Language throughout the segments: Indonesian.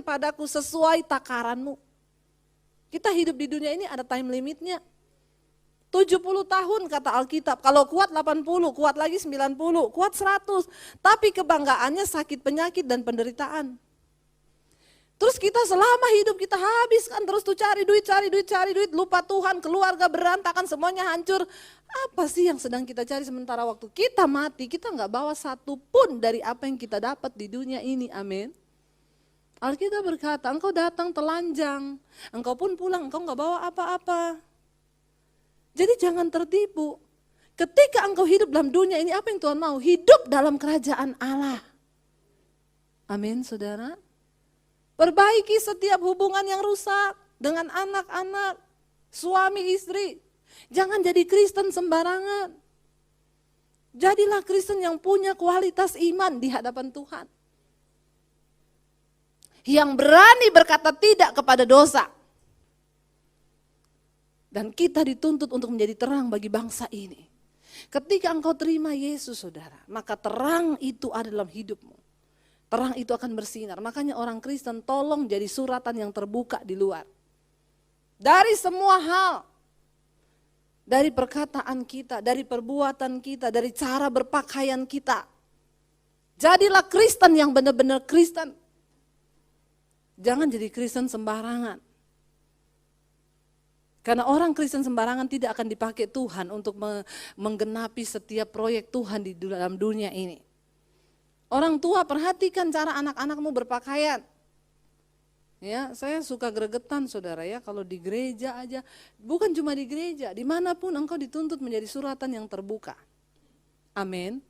padaku sesuai takaranmu. Kita hidup di dunia ini ada time limitnya. 70 tahun kata Alkitab, kalau kuat 80, kuat lagi 90, kuat 100. Tapi kebanggaannya sakit, penyakit, dan penderitaan. Terus kita selama hidup kita habiskan terus tuh cari duit, lupa Tuhan, keluarga berantakan, semuanya hancur. Apa sih yang sedang kita cari sementara waktu kita mati, kita nggak bawa satu pun dari apa yang kita dapat di dunia ini, amin. Alkitab berkata, engkau datang telanjang, engkau pun pulang, engkau nggak bawa apa-apa. Jadi jangan tertipu. Ketika engkau hidup dalam dunia ini, apa yang Tuhan mau? Hidup dalam kerajaan Allah. Amin, saudara. Perbaiki setiap hubungan yang rusak dengan anak-anak, suami istri. Jangan jadi Kristen sembarangan. Jadilah Kristen yang punya kualitas iman di hadapan Tuhan. Yang berani berkata tidak kepada dosa. Dan kita dituntut untuk menjadi terang bagi bangsa ini. Ketika engkau terima Yesus, saudara, maka terang itu ada dalam hidupmu. Terang itu akan bersinar. Makanya orang Kristen tolong jadi suratan yang terbuka di luar. Dari semua hal. Dari perkataan kita, dari perbuatan kita, dari cara berpakaian kita. Jadilah Kristen yang benar-benar Kristen. Jangan jadi Kristen sembarangan. Karena orang Kristen sembarangan tidak akan dipakai Tuhan untuk menggenapi setiap proyek Tuhan di dalam dunia ini. Orang tua perhatikan cara anak-anakmu berpakaian. Ya, saya suka gregetan saudara ya, kalau di gereja aja, bukan cuma di gereja, dimanapun engkau dituntut menjadi suratan yang terbuka. Amin.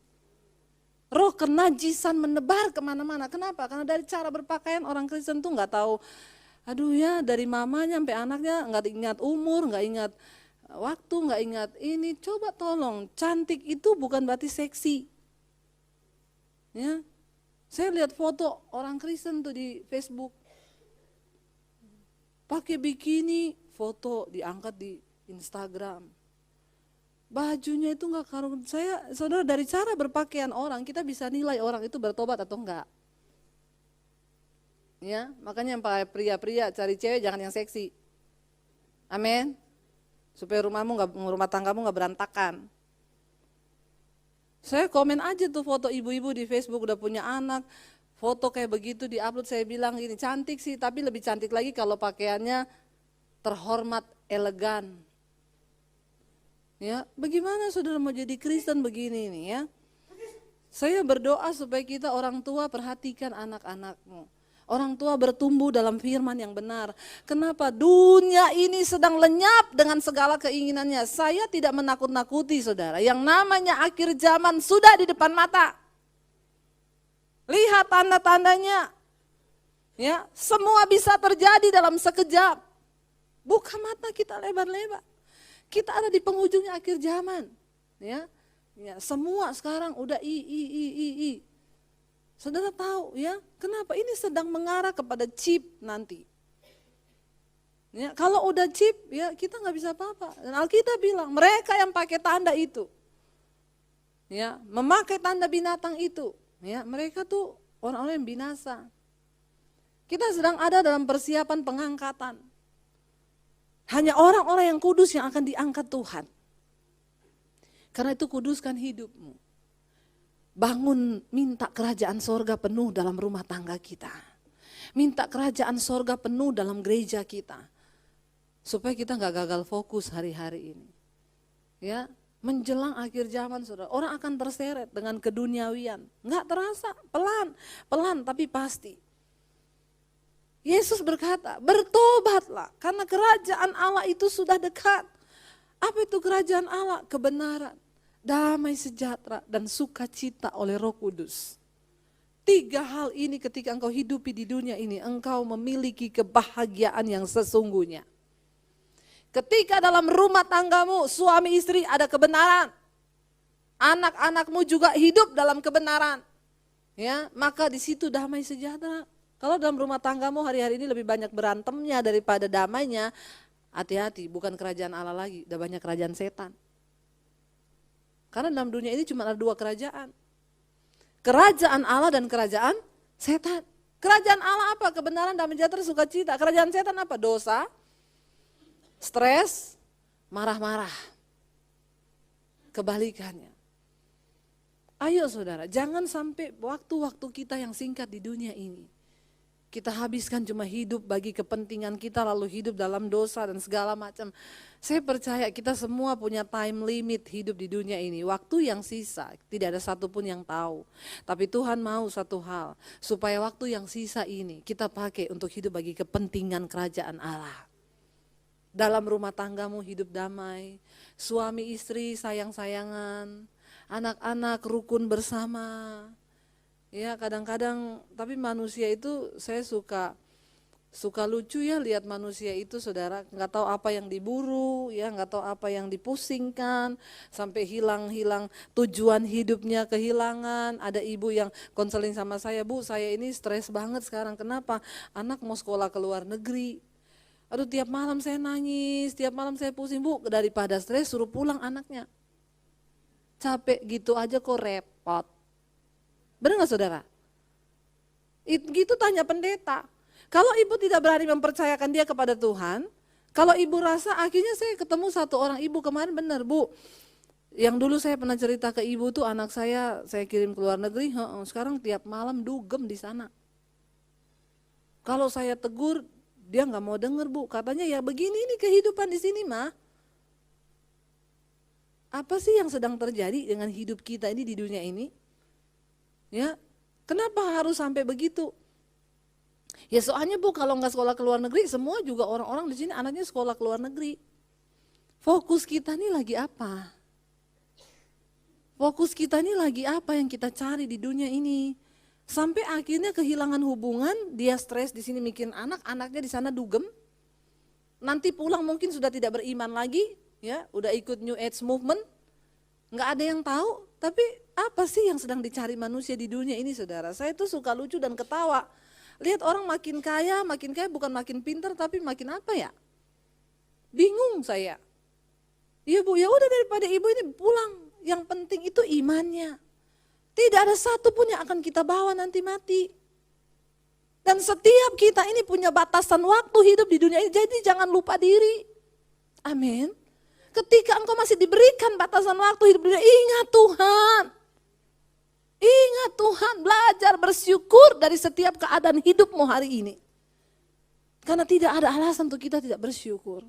Roh kenajisan menebar kemana-mana. Kenapa? Karena dari cara berpakaian orang Kristen tuh nggak tahu, aduh ya dari mamanya sampai anaknya nggak ingat umur, nggak ingat waktu, nggak ingat ini. Coba tolong, cantik itu bukan berarti seksi. Ya, saya lihat foto orang Kristen tuh di Facebook, pakai bikini, foto diangkat di Instagram. Bajunya itu nggak karuan. Saudara, dari cara berpakaian orang kita bisa nilai orang itu bertobat atau enggak. Ya, makanya yang pria-pria cari cewek jangan yang seksi. Amin. Supaya rumah tanggamu nggak berantakan. Saya komen aja tuh foto ibu-ibu di Facebook udah punya anak, foto kayak begitu diupload, saya bilang gini, cantik sih, tapi lebih cantik lagi kalau pakaiannya terhormat, elegan. Ya, bagaimana saudara mau jadi Kristen begini nih ya? Saya berdoa supaya kita orang tua perhatikan anak-anakmu. Orang tua bertumbuh dalam firman yang benar. Kenapa? Dunia ini sedang lenyap dengan segala keinginannya. Saya tidak menakut-nakuti saudara. Yang namanya akhir zaman sudah di depan mata. Lihat tanda-tandanya. Ya, semua bisa terjadi dalam sekejap. Buka mata kita lebar-lebar. Kita ada di penghujungnya akhir zaman. Ya, semua sekarang udah Saudara tahu ya, kenapa ini sedang mengarah kepada chip nanti. Ya, kalau udah chip ya kita nggak bisa apa-apa. Dan Alkitab bilang mereka yang pakai tanda itu, ya memakai tanda binatang itu, ya mereka tuh orang-orang yang binasa. Kita sedang ada dalam persiapan pengangkatan. Hanya orang-orang yang kudus yang akan diangkat Tuhan. Karena itu kuduskan hidupmu. Bangun, minta kerajaan sorga penuh dalam rumah tangga kita. Minta kerajaan sorga penuh dalam gereja kita. Supaya kita gak gagal fokus hari-hari ini. Ya, menjelang akhir zaman saudara, orang akan terseret dengan keduniawian. Gak terasa, pelan tapi pasti. Yesus berkata, bertobatlah karena kerajaan Allah itu sudah dekat. Apa itu kerajaan Allah? Kebenaran, damai sejahtera dan sukacita oleh Roh Kudus. 3 hal ini ketika engkau hidupi di dunia ini, engkau memiliki kebahagiaan yang sesungguhnya. Ketika dalam rumah tanggamu, suami istri ada kebenaran, anak-anakmu juga hidup dalam kebenaran, ya maka di situ damai sejahtera. Kalau dalam rumah tanggamu hari-hari ini lebih banyak berantemnya daripada damainya, hati-hati, bukan kerajaan Allah lagi, udah banyak kerajaan setan. Karena dalam dunia ini cuma ada 2 kerajaan. Kerajaan Allah dan kerajaan setan. Kerajaan Allah apa? Kebenaran, damai sejahtera, sukacita. Kerajaan setan apa? Dosa, stres, marah-marah. Kebalikannya. Ayo saudara, jangan sampai waktu-waktu kita yang singkat di dunia ini, kita habiskan cuma hidup bagi kepentingan kita, lalu hidup dalam dosa dan segala macam. Saya percaya kita semua punya time limit hidup di dunia ini. Waktu yang sisa, tidak ada satupun yang tahu. Tapi Tuhan mau satu hal, supaya waktu yang sisa ini kita pakai untuk hidup bagi kepentingan kerajaan Allah. Dalam rumah tanggamu hidup damai, suami istri sayang-sayangan, anak-anak rukun bersama. Ya kadang-kadang, tapi manusia itu saya suka lucu ya lihat manusia itu saudara, nggak tahu apa yang diburu, ya nggak tahu apa yang dipusingkan, sampai hilang tujuan hidupnya kehilangan. Ada ibu yang konseling sama saya, Bu saya ini stres banget sekarang, kenapa? Anak mau sekolah ke luar negeri. Aduh tiap malam saya nangis, tiap malam saya pusing, Bu daripada stres suruh pulang anaknya. Capek gitu aja kok repot. Benar gak saudara? Gitu tanya pendeta. Kalau ibu tidak berani mempercayakan dia kepada Tuhan, kalau ibu rasa akhirnya saya ketemu satu orang ibu kemarin benar Bu. Yang dulu saya pernah cerita ke ibu tuh anak saya kirim ke luar negeri, sekarang tiap malam dugem di sana. Kalau saya tegur dia nggak mau denger Bu, katanya ya begini ini kehidupan di sini mah. Apa sih yang sedang terjadi dengan hidup kita ini di dunia ini? Ya, kenapa harus sampai begitu? Ya soalnya Bu kalau nggak sekolah ke luar negeri, semua juga orang-orang di sini anaknya sekolah ke luar negeri. Fokus kita nih lagi apa? Fokus kita nih lagi apa yang kita cari di dunia ini? Sampai akhirnya kehilangan hubungan, dia stres di sini mikirin anak, anaknya di sana dugem. Nanti pulang mungkin sudah tidak beriman lagi, ya, udah ikut New Age movement. Nggak ada yang tahu, tapi apa sih yang sedang dicari manusia di dunia ini saudara? Saya tuh suka lucu dan ketawa. Lihat orang makin kaya bukan makin pintar tapi makin apa ya? Bingung saya. Iya Bu, ya udah daripada ibu ini pulang. Yang penting itu imannya. Tidak ada satupun yang akan kita bawa nanti mati. Dan setiap kita ini punya batasan waktu hidup di dunia ini, jadi jangan lupa diri. Amin. Ketika engkau masih diberikan batasan waktu hidup di dunia, ingat Tuhan. Ingat Tuhan, belajar bersyukur dari setiap keadaan hidupmu hari ini. Karena tidak ada alasan untuk kita tidak bersyukur.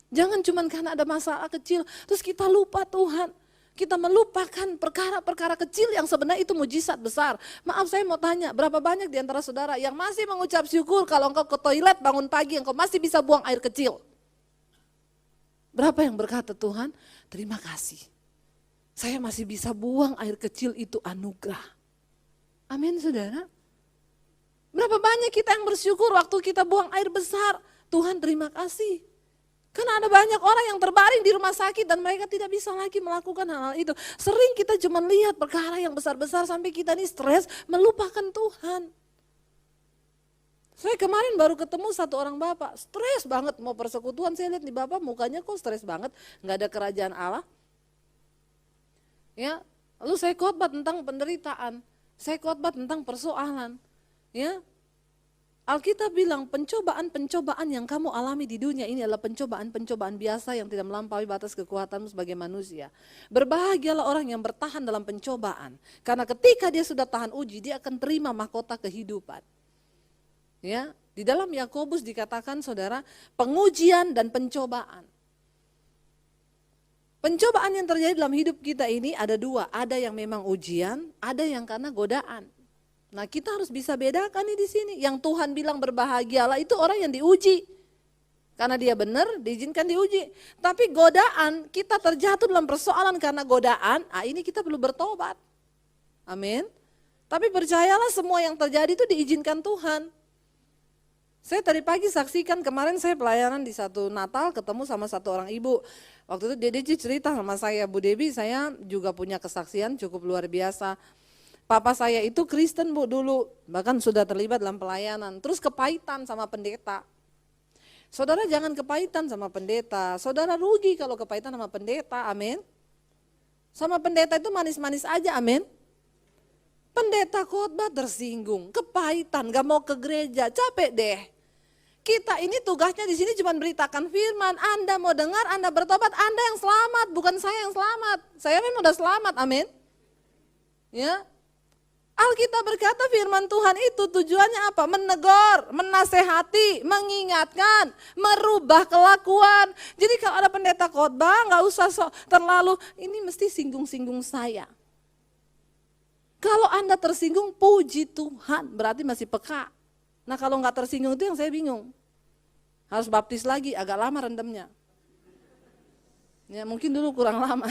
Jangan cuma karena ada masalah kecil, terus kita lupa Tuhan. Kita melupakan perkara-perkara kecil yang sebenarnya itu mujizat besar. Maaf saya mau tanya, berapa banyak di antara saudara yang masih mengucap syukur kalau engkau ke toilet bangun pagi, engkau masih bisa buang air kecil? Berapa yang berkata Tuhan, terima kasih. Saya masih bisa buang air kecil itu anugerah. Amin saudara. Berapa banyak kita yang bersyukur waktu kita buang air besar. Tuhan terima kasih. Karena ada banyak orang yang terbaring di rumah sakit dan mereka tidak bisa lagi melakukan hal-hal itu. Sering kita cuma lihat perkara yang besar-besar sampai kita nih stres melupakan Tuhan. Saya kemarin baru ketemu satu orang bapak, stres banget mau persekutuan, saya lihat di bapak mukanya kok stres banget, nggak ada kerajaan Allah. Ya, lalu saya khotbah tentang penderitaan, saya khotbah tentang persoalan. Ya, Alkitab bilang pencobaan-pencobaan yang kamu alami di dunia ini adalah pencobaan-pencobaan biasa yang tidak melampaui batas kekuatanmu sebagai manusia. Berbahagialah orang yang bertahan dalam pencobaan, karena ketika dia sudah tahan uji, dia akan terima mahkota kehidupan. Ya, di dalam Yakobus dikatakan saudara, pengujian dan pencobaan. Pencobaan yang terjadi dalam hidup kita ini ada dua, ada yang memang ujian, ada yang karena godaan. Nah, kita harus bisa bedakan nih di sini. Yang Tuhan bilang berbahagialah itu orang yang diuji. Karena dia benar, diizinkan diuji. Tapi godaan, kita terjatuh dalam persoalan karena godaan, ini kita perlu bertobat. Amin. Tapi percayalah semua yang terjadi itu diizinkan Tuhan. Saya tadi pagi saksikan, kemarin saya pelayanan di satu Natal ketemu sama satu orang ibu. Waktu itu dia cerita sama saya, Bu Debi, saya juga punya kesaksian cukup luar biasa. Papa saya itu Kristen Bu dulu, bahkan sudah terlibat dalam pelayanan. Terus kepahitan sama pendeta. Saudara jangan kepahitan sama pendeta, saudara rugi kalau kepahitan sama pendeta, amin. Sama pendeta itu manis-manis aja, amin. Pendeta khotbah tersinggung, kepahitan, gak mau ke gereja, capek deh. Kita ini tugasnya di sini cuma beritakan firman. Anda mau dengar, Anda bertobat, Anda yang selamat, bukan saya yang selamat. Saya memang udah selamat, amin. Ya, Alkitab berkata firman Tuhan itu tujuannya apa? Menegur, menasehati, mengingatkan, merubah kelakuan. Jadi kalau ada pendeta khotbah nggak usah terlalu ini mesti singgung-singgung saya. Kalau Anda tersinggung, puji Tuhan, berarti masih peka. Nah kalau nggak tersinggung itu yang saya bingung. Harus baptis lagi, agak lama rendamnya. Ya mungkin dulu kurang lama.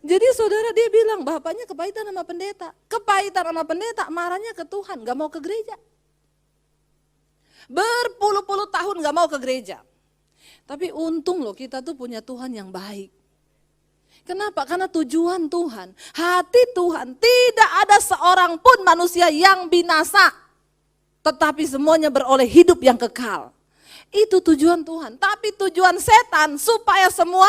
Jadi saudara dia bilang, bapaknya kepahitan sama pendeta. Kepahitan sama pendeta, marahnya ke Tuhan, gak mau ke gereja. Berpuluh-puluh tahun gak mau ke gereja. Tapi untung loh kita tuh punya Tuhan yang baik. Kenapa? Karena tujuan Tuhan, hati Tuhan, tidak ada seorang pun manusia yang binasa. Tetapi semuanya beroleh hidup yang kekal. Itu tujuan Tuhan. Tapi tujuan setan supaya semua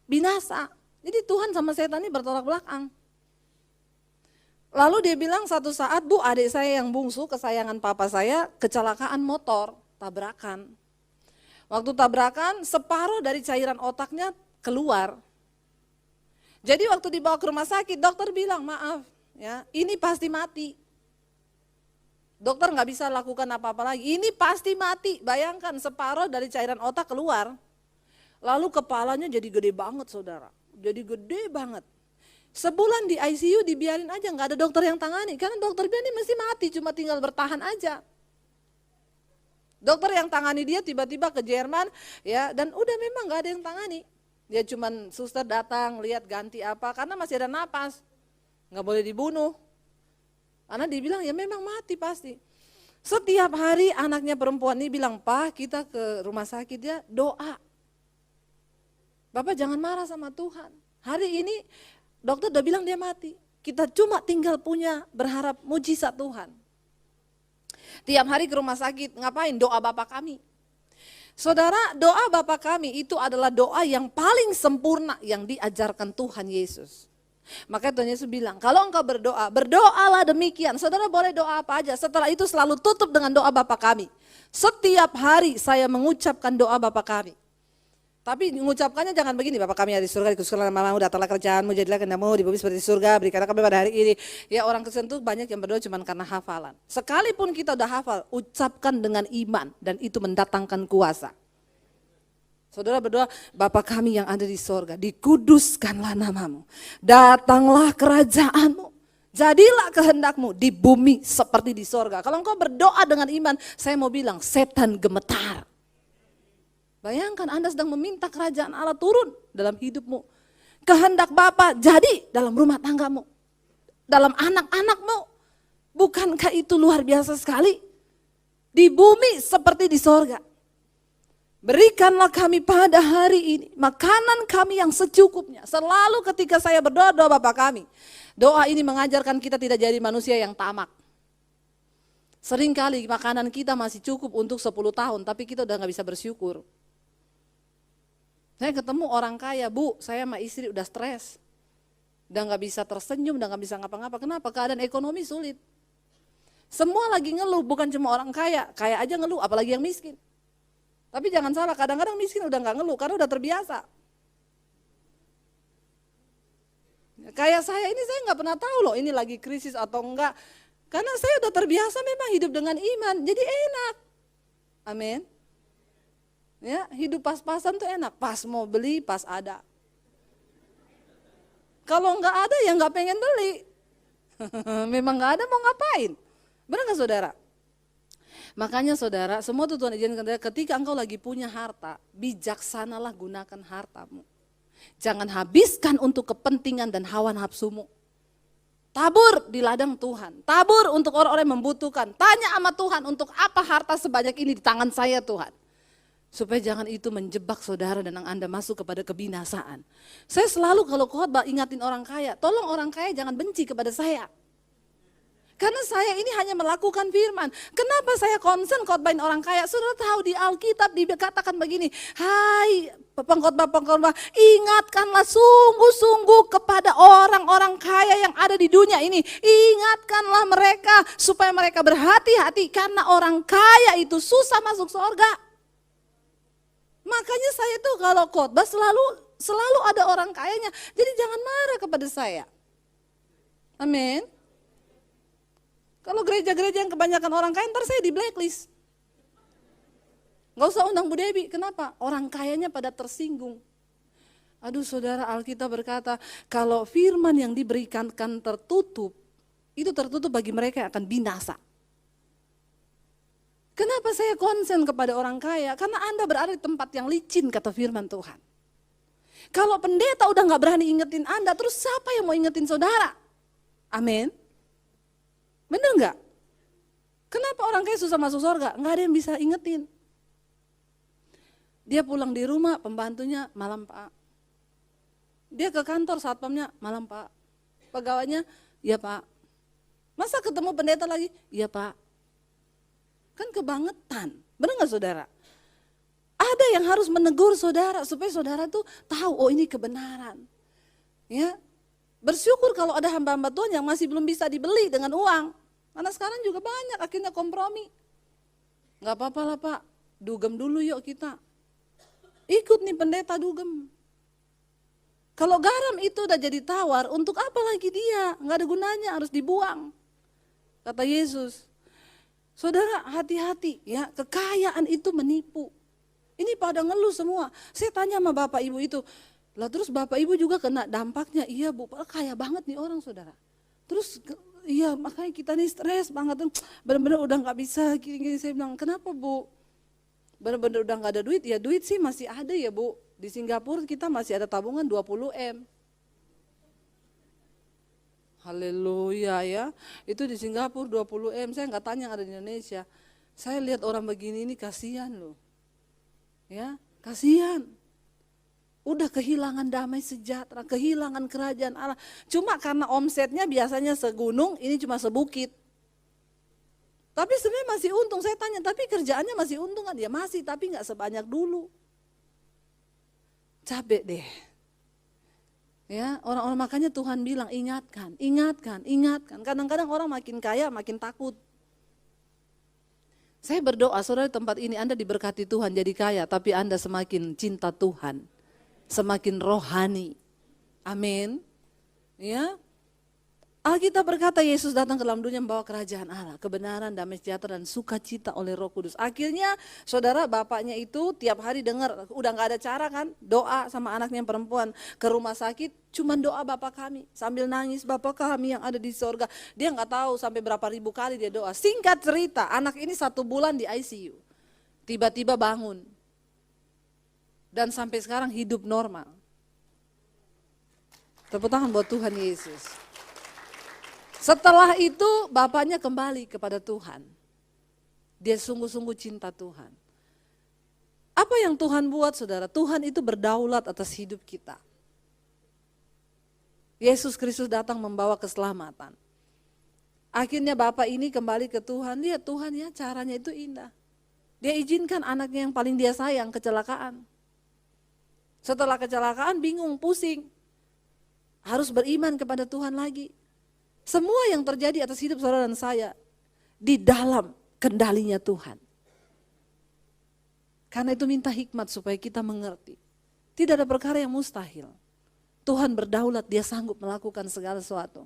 binasa. Jadi Tuhan sama setan ini bertolak belakang. Lalu dia bilang satu saat, Bu, adik saya yang bungsu, kesayangan papa saya, kecelakaan motor, tabrakan. Waktu tabrakan, separuh dari cairan otaknya keluar. Jadi waktu dibawa ke rumah sakit, dokter bilang, maaf, ya, ini pasti mati. Dokter nggak bisa lakukan apa-apa lagi, ini pasti mati. Bayangkan separuh dari cairan otak keluar. Lalu kepalanya jadi gede banget saudara. Jadi gede banget. Sebulan di ICU dibiarin aja, nggak ada dokter yang tangani. Karena dokter bilang ini mesti mati, cuma tinggal bertahan aja. Dokter yang tangani dia tiba-tiba ke Jerman, ya, dan udah memang nggak ada yang tangani. Dia cuman suster datang, lihat ganti apa, karena masih ada napas. Nggak boleh dibunuh. Karena dibilang ya memang mati pasti. Setiap hari anaknya perempuan ini bilang, Pak kita ke rumah sakit ya, doa. Bapak jangan marah sama Tuhan. Hari ini dokter udah bilang dia mati. Kita cuma tinggal punya berharap mujizat Tuhan. Tiap hari ke rumah sakit, ngapain? Doa Bapa kami. Saudara, doa Bapa kami itu adalah doa yang paling sempurna yang diajarkan Tuhan Yesus. Maka Tuhan Yesus bilang, kalau engkau berdoa, berdoalah demikian. Saudara boleh doa apa aja, setelah itu selalu tutup dengan doa Bapa kami. Setiap hari saya mengucapkan doa Bapa kami. Tapi mengucapkannya jangan begini, Bapa kami yang di surga, dikuduskanlah namamu, datanglah kerjaanmu, jadilah kehendakmu di bumi seperti di surga, berikanlah kami pada hari ini. Ya orang Kristen tuh banyak yang berdoa cuma karena hafalan. Sekalipun kita udah hafal, ucapkan dengan iman dan itu mendatangkan kuasa. Saudara berdoa, Bapa kami yang ada di surga, dikuduskanlah namamu, datanglah kerajaanmu, jadilah kehendakmu di bumi seperti di surga. Kalau engkau berdoa dengan iman, saya mau bilang setan gemetar. Bayangkan Anda sedang meminta kerajaan Allah turun dalam hidupmu. Kehendak Bapa jadi dalam rumah tanggamu, dalam anak-anakmu. Bukankah itu luar biasa sekali? Di bumi seperti di sorga. Berikanlah kami pada hari ini makanan kami yang secukupnya. Selalu ketika saya berdoa, doa Bapa kami. Doa ini mengajarkan kita tidak jadi manusia yang tamak. Seringkali makanan kita masih cukup untuk 10 tahun, tapi kita udah gak bisa bersyukur. Saya ketemu orang kaya, Bu, saya sama istri udah stres. Udah gak bisa tersenyum, udah gak bisa ngapa-ngapa. Kenapa? Keadaan ekonomi sulit. Semua lagi ngeluh, bukan cuma orang kaya. Kaya aja ngeluh, apalagi yang miskin. Tapi jangan salah, kadang-kadang miskin udah gak ngeluh, karena udah terbiasa. Kayak saya ini, saya gak pernah tahu loh ini lagi krisis atau enggak. Karena saya udah terbiasa memang hidup dengan iman, jadi enak. Amin. Ya, hidup pas-pasan tuh enak, pas mau beli, pas ada. Kalau nggak ada ya nggak pengen beli. Memang nggak ada mau ngapain? Benar nggak saudara? Makanya saudara, semua tuh Tuhan izinkan ketika engkau lagi punya harta, bijaksanalah gunakan hartamu. Jangan habiskan untuk kepentingan dan hawa nafsumu. Tabur di ladang Tuhan, tabur untuk orang-orang yang membutuhkan. Tanya sama Tuhan, untuk apa harta sebanyak ini di tangan saya Tuhan? Supaya jangan itu menjebak saudara dan Anda masuk kepada kebinasaan. Saya selalu kalau khotbah ingatin orang kaya, tolong orang kaya jangan benci kepada saya. Karena saya ini hanya melakukan firman. Kenapa saya concern khotbahin orang kaya? Saudara tahu di Alkitab dikatakan begini, hai pengkhotbah, ingatkanlah sungguh-sungguh kepada orang-orang kaya yang ada di dunia ini. Ingatkanlah mereka supaya mereka berhati-hati karena orang kaya itu susah masuk surga. Makanya saya tuh kalau khotbah selalu ada orang kayanya. Jadi jangan marah kepada saya. Amin. Kalau gereja-gereja yang kebanyakan orang kaya, ntar saya di blacklist. Gak usah undang Bu Debi, kenapa? Orang kayanya pada tersinggung. Aduh saudara, Alkitab berkata, kalau firman yang diberikan kan tertutup, itu tertutup bagi mereka yang akan binasa. Kenapa saya konsen kepada orang kaya? Karena Anda berada di tempat yang licin, kata firman Tuhan. Kalau pendeta udah gak berani ingetin Anda, terus siapa yang mau ingetin saudara? Amin. Bener gak? Kenapa orang kaya susah masuk surga? Gak ada yang bisa ingetin. Dia pulang di rumah, pembantunya malam Pak. Dia ke kantor, satpamnya malam Pak. Pegawainya, iya Pak. Masa ketemu pendeta lagi? Iya Pak. Kan kebangetan, bener gak saudara? Ada yang harus menegur saudara, supaya saudara tuh tahu, oh ini kebenaran. Ya, bersyukur kalau ada hamba-hamba Tuhan yang masih belum bisa dibeli dengan uang. Karena sekarang juga banyak akhirnya kompromi. Gak apa-apa lah Pak, dugem dulu yuk kita. Ikut nih pendeta dugem. Kalau garam itu udah jadi tawar, untuk apa lagi dia? Gak ada gunanya, harus dibuang. Kata Yesus. Saudara hati-hati ya, kekayaan itu menipu. Ini pada ngeluh semua. Saya tanya sama bapak ibu itu, lah terus bapak ibu juga kena dampaknya. Iya Bu, kaya banget nih orang saudara. Terus iya makanya kita nih stres banget, benar-benar udah gak bisa gini-gini. Saya bilang kenapa Bu? Benar-benar udah gak ada duit, ya duit sih masih ada ya Bu. Di Singapura kita masih ada tabungan 20 M. Haleluya ya, itu di Singapura 20 M, saya gak tanya yang ada di Indonesia. Saya lihat orang begini ini kasihan loh. Ya, kasihan. Udah kehilangan damai sejahtera, kehilangan kerajaan Allah. Cuma karena omsetnya biasanya segunung, ini cuma sebukit. Tapi sebenarnya masih untung, saya tanya, tapi kerjaannya masih untung kan? Ya masih, tapi gak sebanyak dulu. Capek deh. Ya, orang-orang makanya Tuhan bilang ingatkan, ingatkan, ingatkan. Kadang-kadang orang makin kaya makin takut. Saya berdoa saudara di tempat ini Anda diberkati Tuhan jadi kaya, tapi Anda semakin cinta Tuhan, semakin rohani. Amin. Ya. Alkitab berkata Yesus datang ke dalam dunia membawa kerajaan Allah, kebenaran, damai sejahtera dan sukacita oleh Roh Kudus. Akhirnya saudara bapaknya itu tiap hari dengar, udah gak ada cara kan, doa sama anaknya yang perempuan ke rumah sakit, cuman doa Bapa kami sambil nangis, Bapa kami yang ada di sorga. Dia gak tahu sampai berapa ribu kali dia doa. Singkat cerita, anak ini 1 bulan di ICU, tiba-tiba bangun dan sampai sekarang hidup normal. Tepuk tangan buat Tuhan Yesus. Setelah itu bapaknya kembali kepada Tuhan. Dia sungguh-sungguh cinta Tuhan. Apa yang Tuhan buat saudara? Tuhan itu berdaulat atas hidup kita. Yesus Kristus datang membawa keselamatan. Akhirnya bapak ini kembali ke Tuhan. Lihat Tuhan ya caranya itu indah. Dia izinkan anaknya yang paling dia sayang kecelakaan. Setelah kecelakaan bingung, pusing. Harus beriman kepada Tuhan lagi. Semua yang terjadi atas hidup saudara dan saya di dalam kendalinya Tuhan. Karena itu minta hikmat supaya kita mengerti. Tidak ada perkara yang mustahil. Tuhan berdaulat, dia sanggup melakukan segala sesuatu.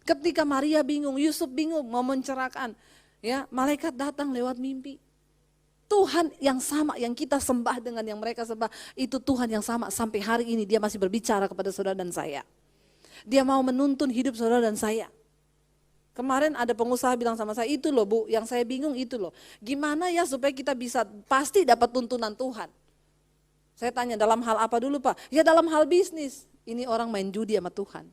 Ketika Maria bingung, Yusuf bingung mau mencerahkan, ya, malaikat datang lewat mimpi. Tuhan yang sama yang kita sembah dengan yang mereka sembah, itu Tuhan yang sama sampai hari ini dia masih berbicara kepada saudara dan saya. Dia mau menuntun hidup saudara dan saya. Kemarin ada pengusaha bilang sama saya, itu loh Bu, yang saya bingung itu loh. Gimana ya supaya kita bisa pasti dapat tuntunan Tuhan. Saya tanya dalam hal apa dulu Pak? Ya dalam hal bisnis. Ini orang main judi sama Tuhan.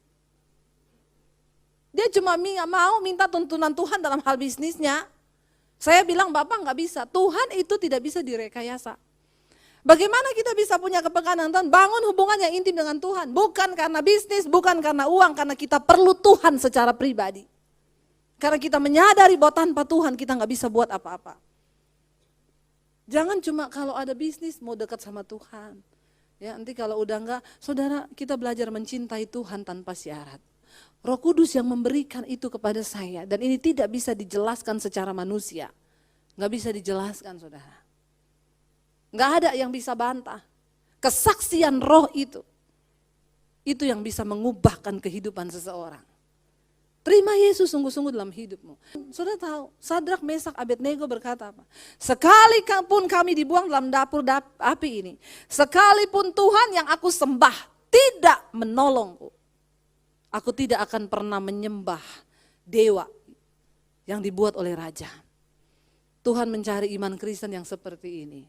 Dia cuma mau minta tuntunan Tuhan dalam hal bisnisnya. Saya bilang Bapak gak bisa, Tuhan itu tidak bisa direkayasa. Bagaimana kita bisa punya kepekaan dengan Tuhan? Bangun hubungan yang intim dengan Tuhan. Bukan karena bisnis, bukan karena uang, karena kita perlu Tuhan secara pribadi. Karena kita menyadari bahwa tanpa Tuhan kita nggak bisa buat apa-apa. Jangan cuma kalau ada bisnis mau dekat sama Tuhan. Ya, nanti kalau udah enggak, saudara, kita belajar mencintai Tuhan tanpa syarat. Roh Kudus yang memberikan itu kepada saya, dan ini tidak bisa dijelaskan secara manusia. Nggak bisa dijelaskan, saudara. Nggak ada yang bisa bantah. Kesaksian roh itu yang bisa mengubahkan kehidupan seseorang. Terima Yesus sungguh-sungguh dalam hidupmu. Saudara tahu, Sadrak, Mesak, Abednego berkata apa? Sekalipun kami dibuang dalam dapur api ini, sekalipun Tuhan yang aku sembah tidak menolongku, aku tidak akan pernah menyembah dewa yang dibuat oleh raja. Tuhan mencari iman Kristen yang seperti ini.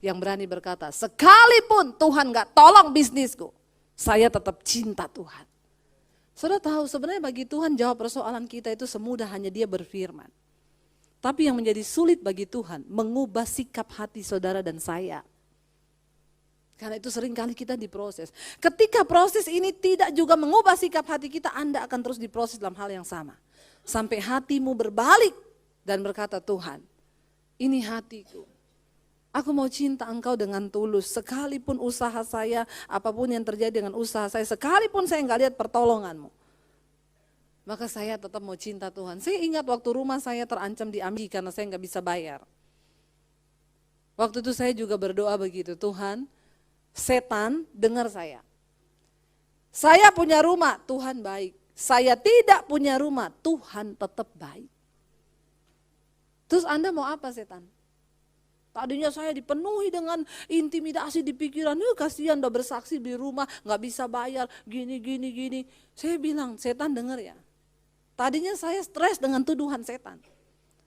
Yang berani berkata, sekalipun Tuhan gak tolong bisnisku, saya tetap cinta Tuhan. Saudara tahu, sebenarnya bagi Tuhan jawab persoalan kita itu semudah hanya Dia berfirman. Tapi yang menjadi sulit bagi Tuhan, mengubah sikap hati saudara dan saya. Karena itu seringkali kita diproses. Ketika proses ini tidak juga mengubah sikap hati kita, Anda akan terus diproses dalam hal yang sama. Sampai hatimu berbalik dan berkata, Tuhan, ini hatiku. Aku mau cinta Engkau dengan tulus, sekalipun usaha saya, apapun yang terjadi dengan usaha saya, sekalipun saya nggak lihat pertolongan-Mu, maka saya tetap mau cinta Tuhan. Saya ingat waktu rumah saya terancam diambil karena saya nggak bisa bayar. Waktu itu saya juga berdoa begitu, Tuhan, setan dengar saya. Saya punya rumah, Tuhan baik. Saya tidak punya rumah, Tuhan tetap baik. Terus Anda mau apa setan? Tadinya saya dipenuhi dengan intimidasi di pikiran, kasihan udah bersaksi di rumah, gak bisa bayar, gini. Saya bilang, setan dengar ya. Tadinya saya stres dengan tuduhan setan.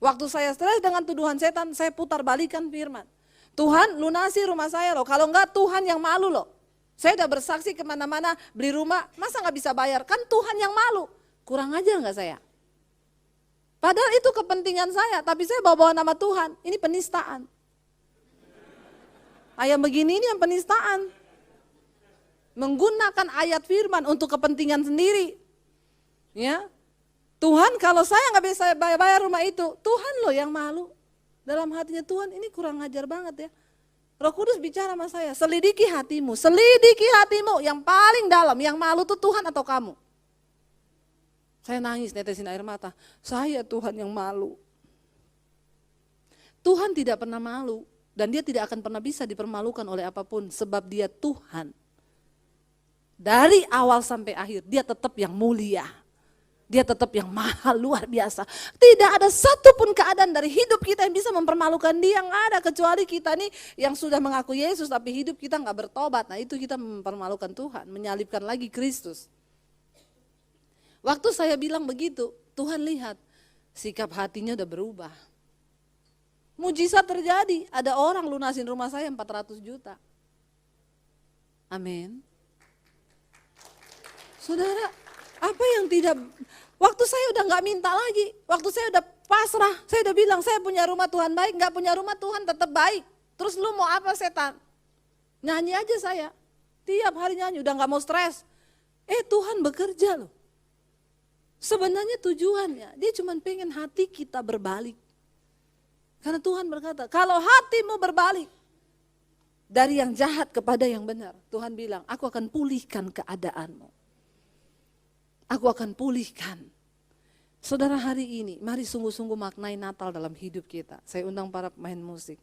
Waktu saya stres dengan tuduhan setan, saya putar balikan firman. Tuhan lunasi rumah saya loh, kalau enggak Tuhan yang malu loh. Saya udah bersaksi kemana-mana beli rumah, masa gak bisa bayar? Kan Tuhan yang malu. Kurang ajar gak saya? Padahal itu kepentingan saya, tapi saya bawa nama Tuhan, ini penistaan. Ayat begini ini yang penistaan. Menggunakan ayat firman untuk kepentingan sendiri. Ya, Tuhan kalau saya nggak bisa bayar rumah itu, Tuhan loh yang malu. Dalam hatinya Tuhan ini kurang ajar banget ya. Roh Kudus bicara sama saya, selidiki hatimu yang paling dalam, yang malu tuh Tuhan atau kamu. Saya nangis, netesin air mata, saya Tuhan yang malu. Tuhan tidak pernah malu. Dan Dia tidak akan pernah bisa dipermalukan oleh apapun sebab Dia Tuhan. Dari awal sampai akhir Dia tetap yang mulia. Dia tetap yang mahal, luar biasa. Tidak ada satupun keadaan dari hidup kita yang bisa mempermalukan Dia. Yang ada kecuali kita nih yang sudah mengaku Yesus tapi hidup kita gak bertobat. Nah itu kita mempermalukan Tuhan, menyalibkan lagi Kristus. Waktu saya bilang begitu, Tuhan lihat sikap hatinya udah berubah. Mujizat terjadi, ada orang lunasin rumah saya 400 juta. Amin. Saudara, apa yang tidak, waktu saya udah gak minta lagi, waktu saya udah pasrah, saya udah bilang saya punya rumah Tuhan baik, gak punya rumah Tuhan tetap baik. Terus lu mau apa setan? Nyanyi aja saya, tiap hari nyanyi, udah gak mau stres. Tuhan bekerja loh. Sebenarnya tujuannya, Dia cuma pengen hati kita berbalik. Karena Tuhan berkata, kalau hatimu berbalik dari yang jahat kepada yang benar, Tuhan bilang, aku akan pulihkan keadaanmu. Aku akan pulihkan. Saudara, hari ini, mari sungguh-sungguh maknai Natal dalam hidup kita. Saya undang para pemain musik.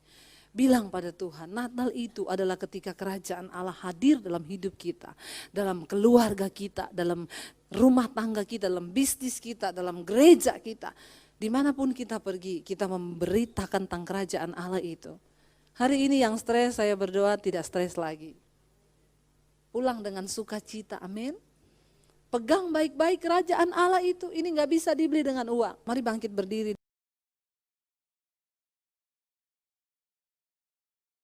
Bilang pada Tuhan, Natal itu adalah ketika kerajaan Allah hadir dalam hidup kita. Dalam keluarga kita, dalam rumah tangga kita, dalam bisnis kita, dalam gereja kita. Dimanapun kita pergi, kita memberitakan tentang kerajaan Allah itu. Hari ini yang stres, saya berdoa tidak stres lagi. Pulang dengan sukacita, amin. Pegang baik-baik kerajaan Allah itu, ini gak bisa dibeli dengan uang. Mari bangkit berdiri.